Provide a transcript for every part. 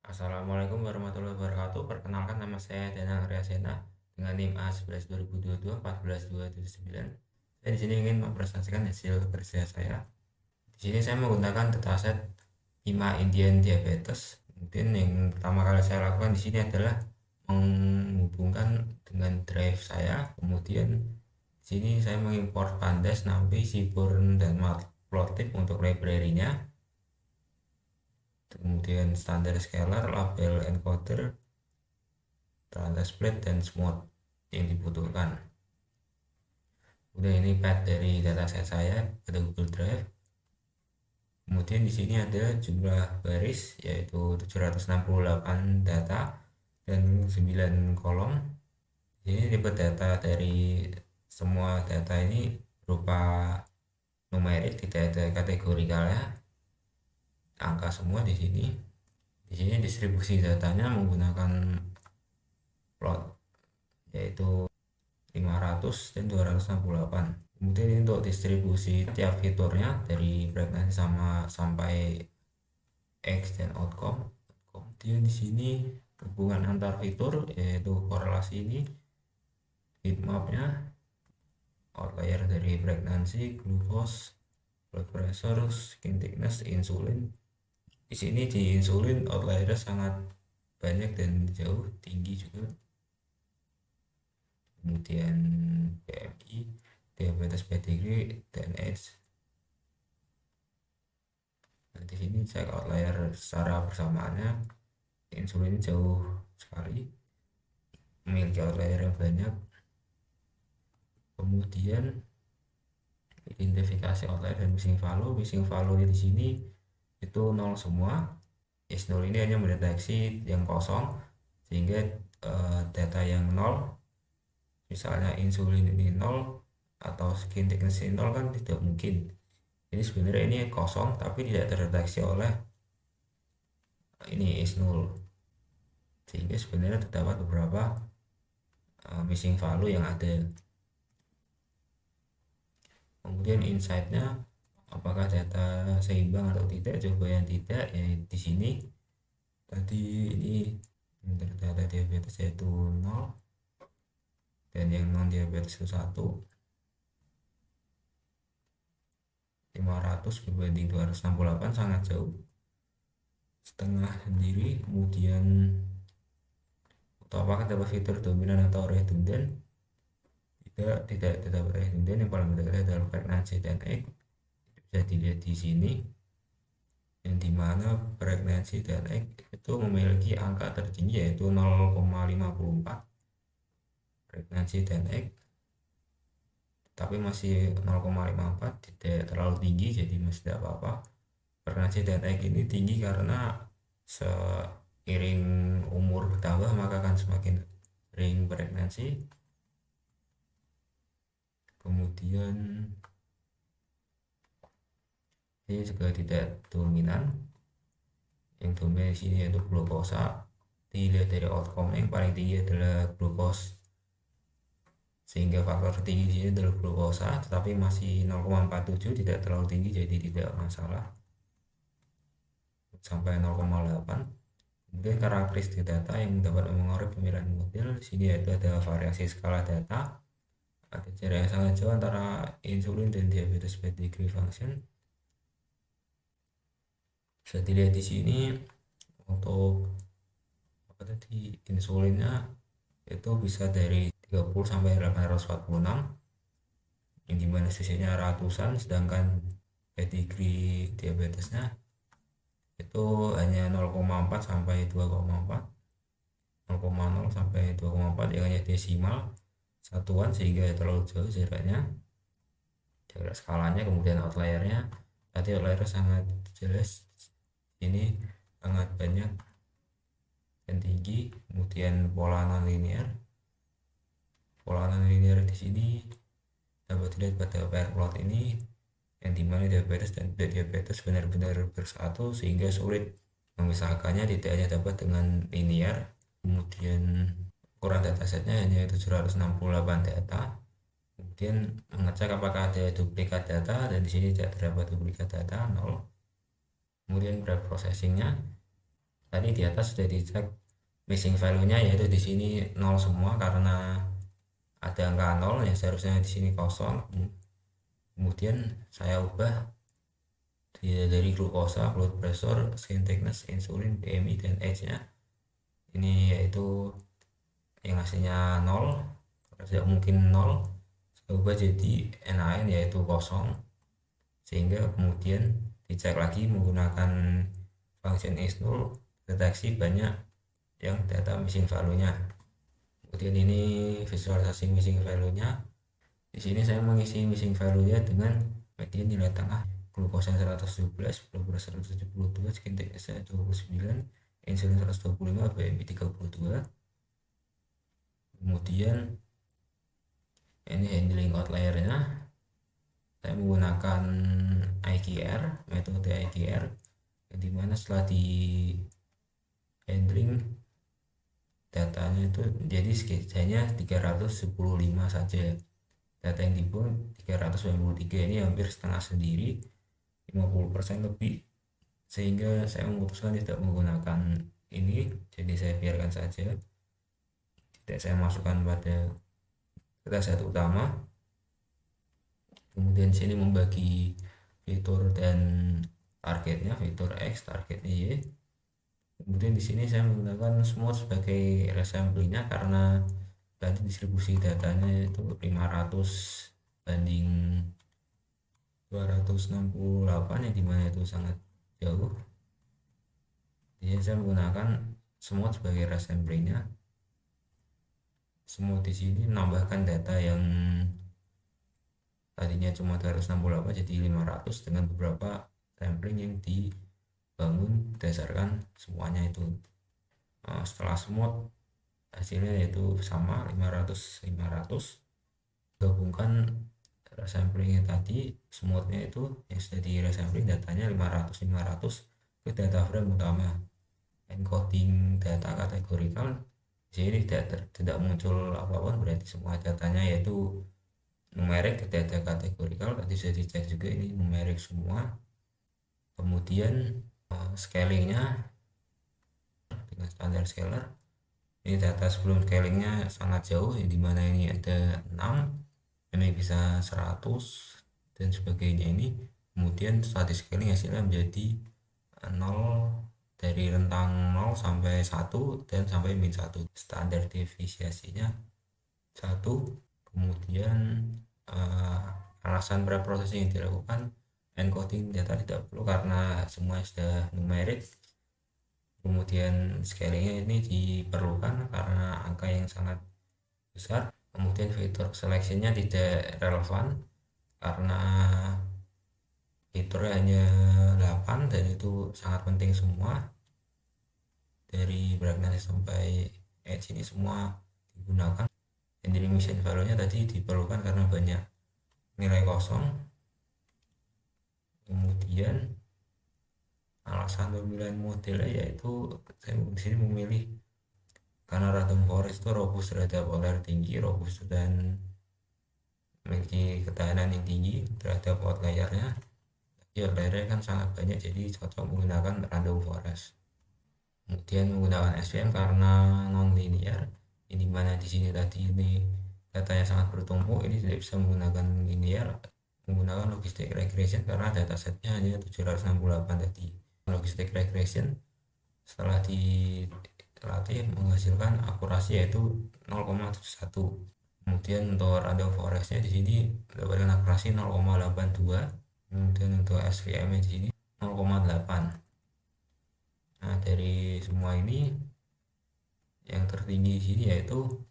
Assalamualaikum warahmatullahi wabarakatuh. Perkenalkan, nama saya Danang Arya Sena dengan NIM A11 2022 14279. Saya di sini ingin mempresentasikan hasil kerja saya. Di sini saya menggunakan dataset IMA Indian Diabetes. Kemudian yang pertama kali saya lakukan di sini adalah menghubungkan dengan drive saya. Kemudian di sini saya mengimpor Pandas, NumPy, Seaborn, dan Matplotlib untuk library-nya. Kemudian standar scalar, label encoder, tanda split, dan smooth yang dibutuhkan. Udah, ini path dari dataset saya pada Google Drive. Kemudian di sini ada jumlah baris yaitu 768 data dan 9 kolom. Ini tipe data dari semua data ini berupa numerik, tidak ada kategorikalnya, angka semua di sini. Di sini distribusi datanya menggunakan plot yaitu 500 dan 268. Kemudian ini untuk distribusi tiap fiturnya dari frekuensi sama sampai X dan outcome. Kemudian di sini hubungan antar fitur yaitu korelasi ini, heatmapnya, outlier dari frekuensi, glucose, blood pressure, skin thickness, insulin. Di sini di insulin outliernya sangat banyak dan jauh tinggi juga. Kemudian BMI, diabetes pedigree, dan AIDS. Nah, di sini cek outlier secara bersamaannya, insulin jauh sekali, memiliki outlier yang banyak. Kemudian identifikasi outlier dan missing value. Missing value di sini itu nol semua. Is0 ini hanya mendeteksi yang kosong, sehingga data yang nol, misalnya insulin ini 0 atau skin thickness ini 0, kan tidak mungkin. Ini sebenarnya ini kosong tapi tidak terdeteksi oleh ini is0, sehingga sebenarnya terdapat beberapa missing value yang ada. Kemudian insight-nya, apakah data seimbang atau tidak? Jawabannya tidak. Ya, di sini tadi ini data diabetes yaitu 0 dan yang non diabetes itu 1. 500 berbanding 268 sangat jauh, setengah sendiri. Kemudian untuk apakah dapat fitur dominan atau redundant? Tidak dapat redundant. Yang paling mudah adalah frekuensi dan X, bisa dilihat di sini, yang dimana frekuensi dan X itu memiliki angka tertinggi yaitu 0,54 frekuensi dan X, tapi masih 0,54, tidak terlalu tinggi, jadi masih tidak apa-apa. Frekuensi dan X ini tinggi karena seiring umur bertambah maka akan semakin sering frekuensi. Kemudian ini juga tidak dominan. Yang dominan di sini yaitu glukosa. Dilihat dari outcome, yang paling tinggi adalah glukos, sehingga faktor tertinggi di sini adalah glukosa, tetapi masih 0,47, tidak terlalu tinggi, jadi tidak masalah. Sampai 0,8. Kemudian karakteristik data yang dapat mempengaruhi pemilihan model. Di sini yaitu ada variasi skala data, ada jarak yang sangat jauh antara insulin dan diabetes pedigree function. Bisa dilihat di sini untuk insulinnya itu bisa dari 30 sampai 846, yang dimana sisinya ratusan, sedangkan pedigree diabetesnya itu hanya 0,4 sampai 2,4, 0,0 sampai 2,4, yang hanya desimal satuan, sehingga terlalu jauh jaraknya, jarak skalanya. Kemudian outliernya, tadi outliernya sangat jelas, ini sangat banyak dan tinggi. Kemudian pola nonlinear, di sini dapat dilihat pada pair plot ini, yang dimana diabetes dan tidak diabetes benar-benar bersatu, sehingga sulit memisahkannya, tidak hanya dapat dengan linear. Kemudian ukuran datasetnya hanya 768 data. Kemudian mengecek apakah ada duplikat data, dan di sini tidak terdapat duplikat data, 0. Kemudian preprocessingnya, tadi di atas sudah dicek missing value-nya, yaitu di sini 0 semua karena ada angka 0 yang seharusnya di sini kosong. Kemudian saya ubah dari glukosa, blood pressure, skin thickness, insulin, BMI, dan age-nya. Ini yaitu yang hasilnya 0, tidak mungkin 0. Saya ubah jadi NaN yaitu kosong, sehingga kemudian dicek lagi menggunakan function is-null, deteksi banyak yang data missing value-nya. Kemudian ini visualisasi missing value-nya. Di sini saya mengisi missing value-nya dengan median nilai tengah glukosa 117, blood pressure 172, skin thickness 29, insulin 125, BMI 32. Kemudian ini handling outlier-nya. Saya menggunakan IQR, metode IQR, di mana setelah di handling datanya itu jadi hanya 315 saja. Data yang dibuat 393, ini hampir setengah sendiri, 50% lebih, sehingga saya memutuskan tidak menggunakan ini, jadi saya biarkan saja, tidak saya masukkan pada dataset utama. Kemudian sini membagi fitur dan targetnya, fitur X, targetnya Y. Kemudian di sini saya menggunakan smooth sebagai resamplingnya karena tadi distribusi datanya itu 500 banding 268, yang dimana itu sangat jauh. Jadi saya menggunakan smooth sebagai resamplingnya. Smooth di sini menambahkan data yang tadinya cuma 268 jadi 500 dengan beberapa sampling yang dibangun berdasarkan semuanya itu. Setelah smooth hasilnya yaitu sama 500 gabungkan resamplingnya tadi, smoothnya itu yang sudah di resampling datanya 500 ke data frame utama. Encoding data kategorikal di sini tidak muncul apapun, berarti semua datanya yaitu numerik ke data kategorikal. Tadi sudah dicek juga, ini numerik semua. Kemudian scalingnya dengan standar scaler. Ini data sebelum scalingnya sangat jauh, dimana ini ada 6, ini bisa 100 dan sebagainya. Ini kemudian setelah di scaling hasilnya menjadi 0, dari rentang 0 sampai 1 dan sampai min 1. Standar deviasinya 1. Kemudian alasan preprocessing yang dilakukan, encoding data tidak perlu karena semua sudah numerik. Kemudian scalingnya ini diperlukan karena angka yang sangat besar. Kemudian fitur seleksinya tidak relevan karena fiturnya hanya 8 dan itu sangat penting semua. Dari brightness sampai edge ini semua digunakan. Handling missing value-nya tadi diperlukan karena banyak nilai kosong. Kemudian alasan pemilihan modelnya yaitu saya di sini memilih karena Random Forest itu robust terhadap outlier tinggi, robust dan memiliki ketahanan yang tinggi terhadap outliernya. Outliernya kan sangat banyak, jadi cocok menggunakan Random Forest. Kemudian menggunakan SVM karena non linear, ini mana di sini tadi ini datanya sangat bertumpuk, ini tidak bisa menggunakan linear, menggunakan logistic regression karena datasetnya hanya 768 tadi. Logistic regression setelah dilatih menghasilkan akurasi yaitu 0,71. Kemudian untuk random forestnya di sini mendapatkan akurasi 0,82. Kemudian untuk SVM nya di sini 0,8. Nah, dari semua ini yang tertinggi di sini yaitu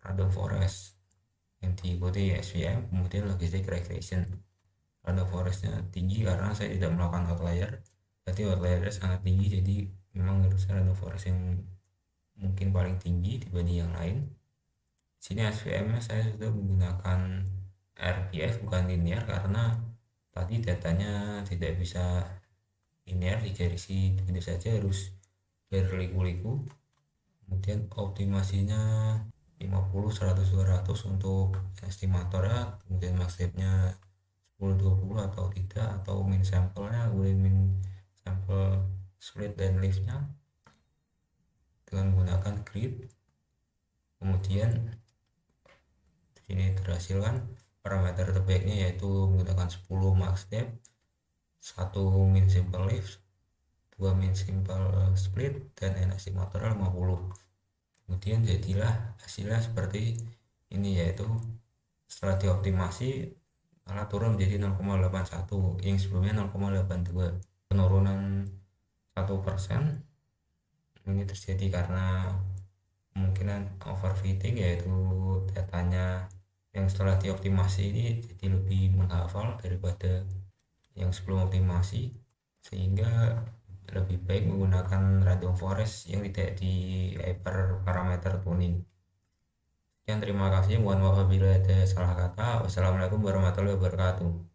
random forest yang diikuti SVM, kemudian logistic regression. Random forestnya tinggi karena saya tidak melakukan outlier, berarti outliernya sangat tinggi, jadi memang harus random forest yang mungkin paling tinggi dibanding yang lain. Sini SVM nya saya sudah menggunakan RPF bukan linear karena tadi datanya tidak bisa linear digarisi begitu saja, harus berliku-liku. Kemudian optimasinya 50, 100, 200 untuk estimator ya, kemudian max stepnya 10, 20 atau tidak, atau min sampelnya, kemudian min sampel split dan liftnya. grid. Kemudian di sini terhasilkan parameter terbaiknya yaitu menggunakan 10 max depth, 1 min simple lift, 2 min simple split, dan energi motor 50. Kemudian jadilah hasilnya seperti ini, yaitu setelah dioptimasi malah turun menjadi 0,81 yang sebelumnya 0,82, penurunan 1%. Ini terjadi karena kemungkinan overfitting, yaitu datanya yang setelah dioptimasi ini jadi lebih menghafal daripada yang sebelum optimasi, sehingga lebih baik menggunakan random forest yang tidak di hyper parameter tuning. Sekian, terima kasih, mohon maaf apabila ada salah kata. Wassalamualaikum warahmatullahi wabarakatuh.